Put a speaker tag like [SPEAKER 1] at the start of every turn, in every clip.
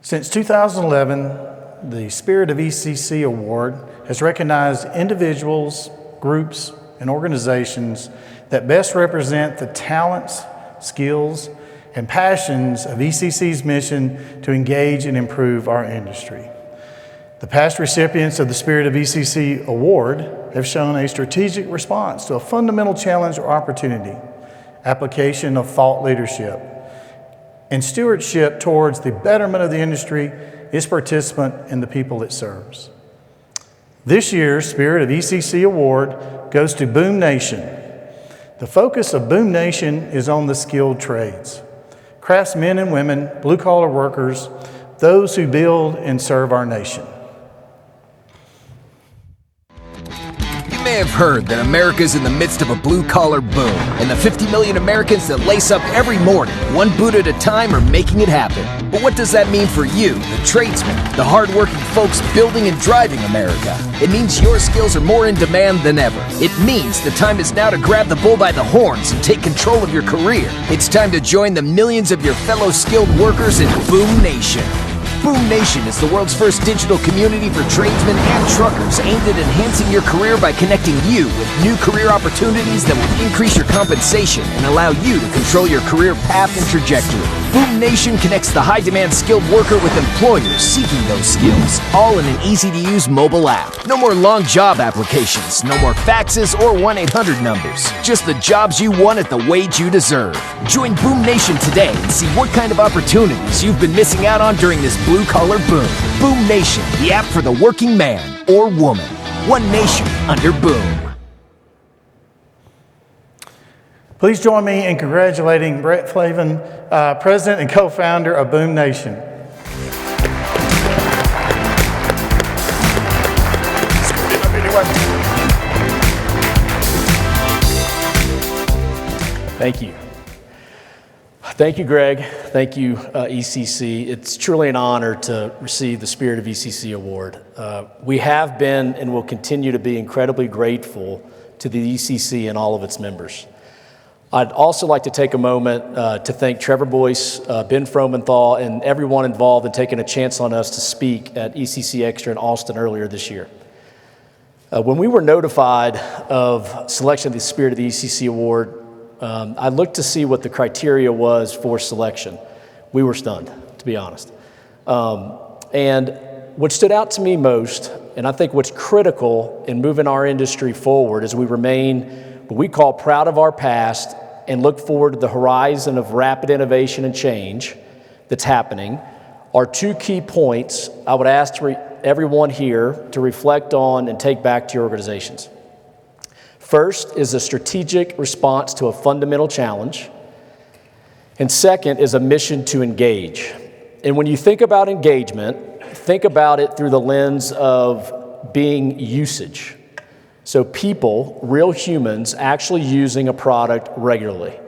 [SPEAKER 1] Since 2011, the Spirit of ECC Award has recognized individuals, groups, and organizations that best represent the talents, skills, and passions of ECC's mission to engage and improve our industry. The past recipients of the Spirit of ECC Award have shown a strategic response to a fundamental challenge or opportunity, application of thought leadership, and stewardship towards the betterment of the industry, its participant, and the people it serves. This year's Spirit of ECC Award goes to Boom Nation. The focus of Boom Nation is on the skilled trades, craftsmen and women, blue-collar workers, those who build and serve our nation.
[SPEAKER 2] You may have heard that America's in the midst of a blue-collar boom, and the 50 million Americans that lace up every morning, one boot at a time, are making it happen. But what does that mean for you, the tradesmen, the hard-working folks building and driving America? It means your skills are more in demand than ever. It means the time is now to grab the bull by the horns and take control of your career. It's time to join the millions of your fellow skilled workers in Boom Nation. Boom Nation is the world's first digital community for tradesmen and truckers aimed at enhancing your career by connecting you with new career opportunities that will increase your compensation and allow you to control your career path and trajectory. Boom Nation connects the high-demand skilled worker with employers seeking those skills, all in an easy-to-use mobile app. No more long job applications, no more faxes or 1-800 numbers. Just the jobs you want at the wage you deserve. Join Boom Nation today and see what kind of opportunities you've been missing out on during this blue-collar boom. Boom Nation, the app for the working man or woman. One nation under Boom.
[SPEAKER 1] Please join me in congratulating Brett Flavin, President and co-founder of Boom Nation.
[SPEAKER 3] Thank you. Thank you, Greg. Thank you, ECC. It's truly an honor to receive the Spirit of ECC Award. We have been and will continue to be incredibly grateful to the ECC and all of its members. I'd also like to take a moment to thank Trevor Boyce, Ben Fromenthal, and everyone involved in taking a chance on us to speak at ECC Extra in Austin earlier this year. When we were notified of selection of the Spirit of the ECC Award, I looked to see what the criteria was for selection. We were stunned, to be honest. And what stood out to me most, and I think what's critical in moving our industry forward, is we remain what we call proud of our past and look forward to the horizon of rapid innovation and change that's happening, are two key points I would ask everyone here to reflect on and take back to your organizations. First is a strategic response to a fundamental challenge, and second is a mission to engage. And when you think about engagement, think about it through the lens of being usage. So people, real humans, actually using a product regularly.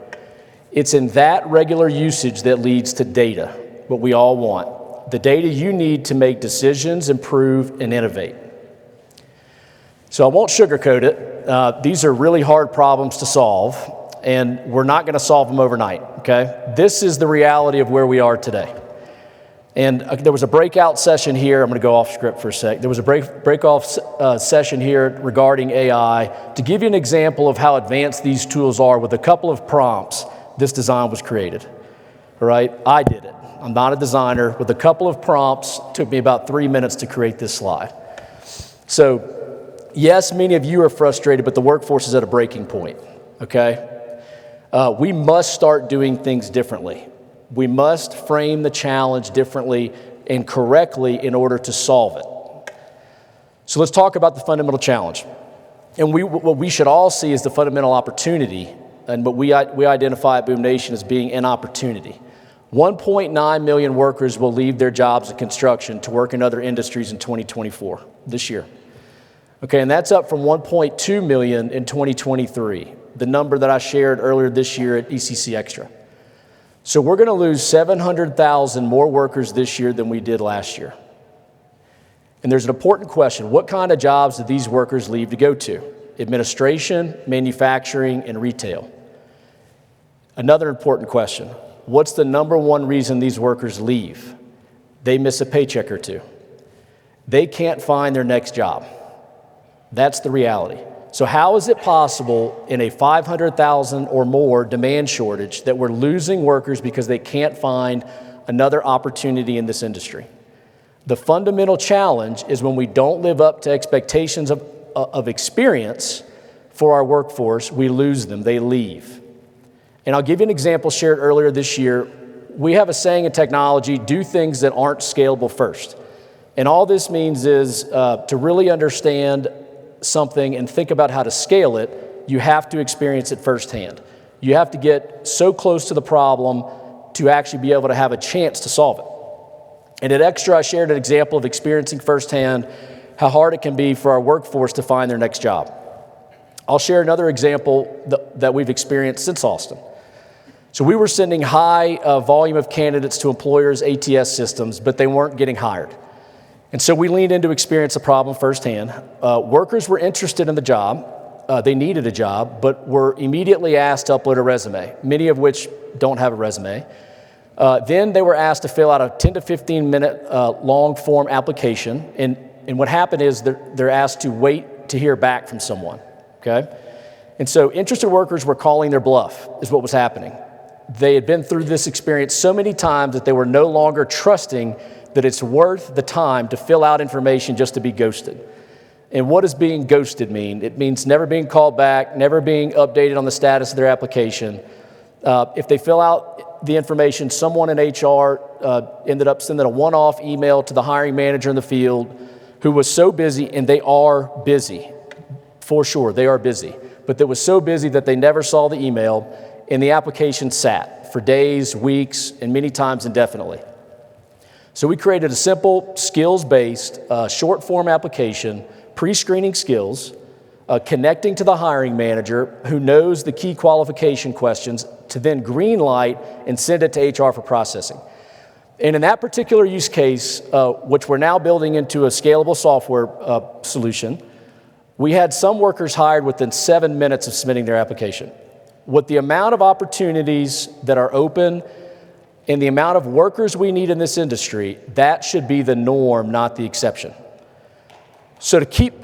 [SPEAKER 3] It's in that regular usage that leads to data, what we all want. The data you need to make decisions, improve, and innovate. So I won't sugarcoat it. These are really hard problems to solve, and we're not going to solve them overnight, okay? This is the reality of where we are today. And there was a breakout session here. I'm going to go off script for a sec. There was a break-off session here regarding AI. To give you an example of how advanced these tools are, with a couple of prompts, this design was created. All right? I did it. I'm not a designer. With a couple of prompts, it took me about 3 minutes to create this slide. So, yes, many of you are frustrated, but the workforce is at a breaking point, okay? We must start doing things differently. We must frame the challenge differently and correctly in order to solve it. So let's talk about the fundamental challenge. And what we should all see is the fundamental opportunity, and what we identify at Boom Nation as being an opportunity. 1.9 million workers will leave their jobs in construction to work in other industries in 2024, this year. Okay, and that's up from 1.2 million in 2023, the number that I shared earlier this year at ECC Extra. So we're going to lose 700,000 more workers this year than we did last year. And there's an important question. What kind of jobs do these workers leave to go to? Administration, manufacturing, and retail. Another important question. What's the number one reason these workers leave? they miss a paycheck or two. They can't find their next job. That's the reality. So how is it possible in a 500,000 or more demand shortage that we're losing workers because they can't find another opportunity in this industry? The fundamental challenge is when we don't live up to expectations of experience for our workforce, we lose them, they leave. And I'll give you an example shared earlier this year. We have a saying in technology, do things that aren't scalable first. And all this means is to really understand something and think about how to scale it, you have to experience it firsthand. You have to get so close to the problem to actually be able to have a chance to solve it. And at Extra, I shared an example of experiencing firsthand how hard it can be for our workforce to find their next job. I'll share another example that we've experienced since Austin. So we were sending high volume of candidates to employers' ATS systems, but they weren't getting hired. And so we leaned in to experience the problem firsthand. Workers were interested in the job. They needed a job, but were immediately asked to upload a resume, many of which don't have a resume. Then they were asked to fill out a 10 to 15 minute long form application. And what happened is they're asked to wait to hear back from someone, okay? And so interested workers were calling their bluff is what was happening. They had been through this experience so many times that they were no longer trusting that it's worth the time to fill out information just to be ghosted. And what does being ghosted mean? It means never being called back, never being updated on the status of their application. If they fill out the information, someone in HR ended up sending a one-off email to the hiring manager in the field who was so busy, and they are busy, for sure, they are busy, but that was so busy that they never saw the email, and the application sat for days, weeks, and many times indefinitely. So we created a simple, skills-based, short-form application, pre-screening skills, connecting to the hiring manager who knows the key qualification questions to then green light and send it to HR for processing. And in that particular use case, which we're now building into a scalable software solution, we had some workers hired within 7 minutes of submitting their application. With the amount of opportunities that are open and the amount of workers we need in this industry, that should be the norm, not the exception. So to keep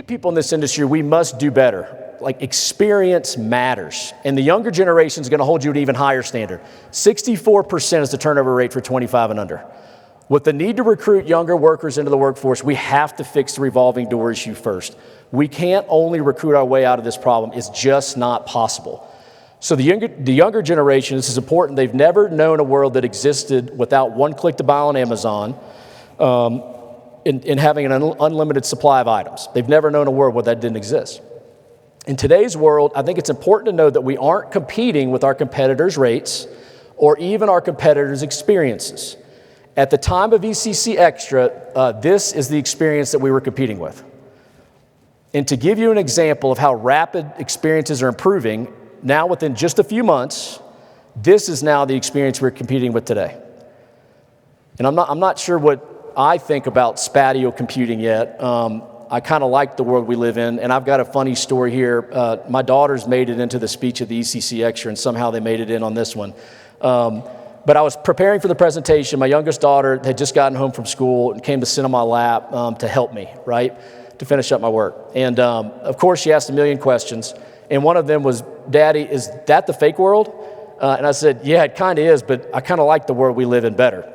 [SPEAKER 3] people in this industry, we must do better. Like, experience matters. And the younger generation is going to hold you to an even higher standard. 64% is the turnover rate for 25 and under. With the need to recruit younger workers into the workforce, we have to fix the revolving door issue first. We can't only recruit our way out of this problem. It's just not possible. So the younger generation, this is important, they've never known a world that existed without one click to buy on Amazon and having an unlimited supply of items. They've never known a world where that didn't exist. In today's world, I think it's important to know that we aren't competing with our competitors' rates or even our competitors' experiences. At the time of ECC Extra, this is the experience that we were competing with. And to give you an example of how rapid experiences are improving, now within just a few months, this is now the experience we're competing with today. And I'm not sure what I think about spatial computing yet. I kind of like the world we live in, and I've got a funny story here. My daughters made it into the speech at the ECC Extra, and somehow they made it in on this one. But I was preparing for the presentation. My youngest daughter had just gotten home from school and came to sit on my lap to help me, right, to finish up my work. And of course, she asked a million questions, and one of them was, "Daddy, is that the fake world?" And I said, "Yeah, it kind of is, but I kind of like the world we live in better."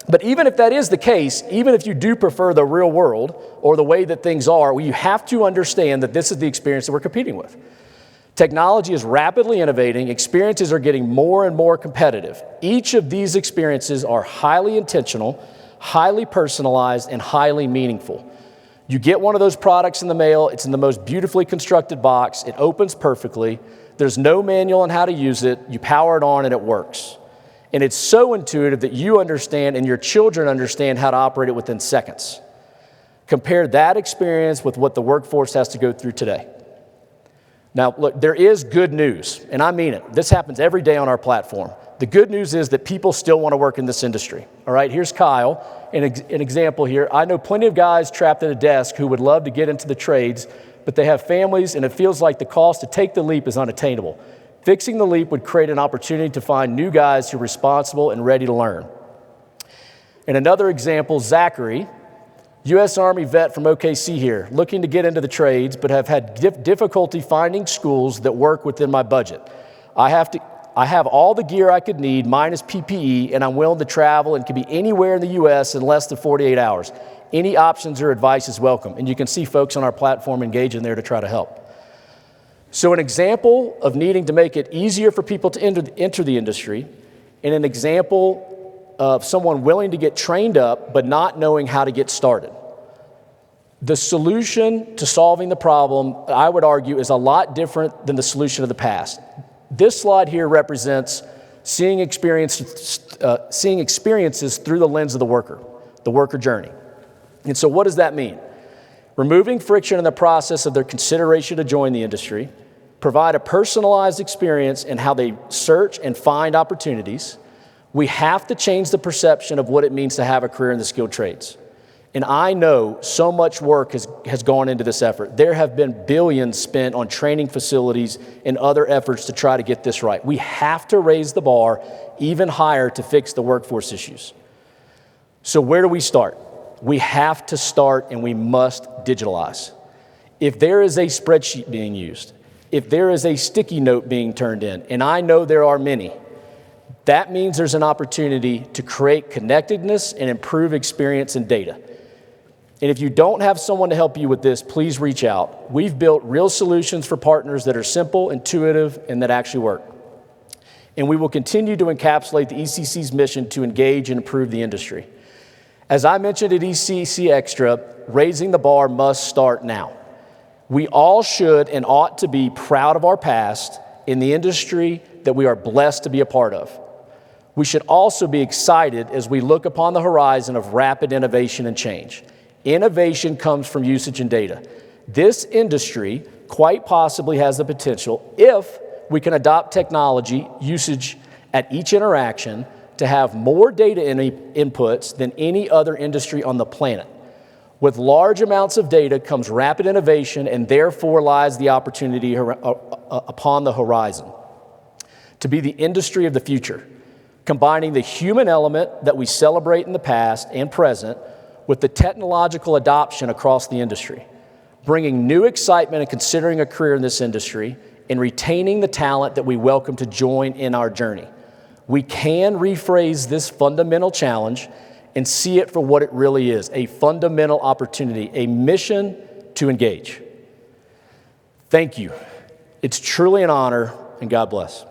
[SPEAKER 3] But even if that is the case, even if you do prefer the real world or the way that things are, well, you have to understand that this is the experience that we're competing with. Technology is rapidly innovating. Experiences are getting more and more competitive. Each of these experiences are highly intentional, highly personalized, and highly meaningful. You get one of those products in the mail. It's in the most beautifully constructed box. It opens perfectly. There's no manual on how to use it. You power it on and it works. And it's so intuitive that you understand and your children understand how to operate it within seconds. Compare that experience with what the workforce has to go through today. Now, look, there is good news, and I mean it. This happens every day on our platform. The good news is that people still want to work in this industry. All right, here's Kyle, an example here. I know plenty of guys trapped at a desk who would love to get into the trades, but they have families, and it feels like the cost to take the leap is unattainable. Fixing the leap would create an opportunity to find new guys who are responsible and ready to learn. And another example, Zachary, U.S. Army vet from OKC here, looking to get into the trades, but have had difficulty finding schools that work within my budget. I have all the gear I could need, minus PPE, and I'm willing to travel and can be anywhere in the U.S. in less than 48 hours. Any options or advice is welcome. And you can see folks on our platform engaging there to try to help. So an example of needing to make it easier for people to enter the industry, and an example of someone willing to get trained up but not knowing how to get started. The solution to solving the problem, I would argue, is a lot different than the solution of the past. This slide here represents seeing experiences through the lens of the worker journey. And so what does that mean? Removing friction in the process of their consideration to join the industry, provide a personalized experience in how they search and find opportunities. We have to change the perception of what it means to have a career in the skilled trades. And I know so much work has gone into this effort. There have been billions spent on training facilities and other efforts to try to get this right. We have to raise the bar even higher to fix the workforce issues. So where do we start? We have to start, and we must digitalize. If there is a spreadsheet being used, if there is a sticky note being turned in, and I know there are many, that means there's an opportunity to create connectedness and improve experience and data. And if you don't have someone to help you with this, please reach out. We've built real solutions for partners that are simple, intuitive, and that actually work. And we will continue to encapsulate the ECC's mission to engage and improve the industry. As I mentioned at ECC Extra, raising the bar must start now. We all should and ought to be proud of our past in the industry that we are blessed to be a part of. We should also be excited as we look upon the horizon of rapid innovation and change. Innovation comes from usage and data. This industry quite possibly has the potential, if we can adopt technology usage at each interaction, to have more data inputs than any other industry on the planet. With large amounts of data comes rapid innovation, and therefore lies the opportunity upon the horizon to be the industry of the future, combining the human element that we celebrate in the past and present with the technological adoption across the industry, bringing new excitement and considering a career in this industry, and retaining the talent that we welcome to join in our journey. We can rephrase this fundamental challenge and see it for what it really is, a fundamental opportunity, a mission to engage. Thank you. It's truly an honor, and God bless.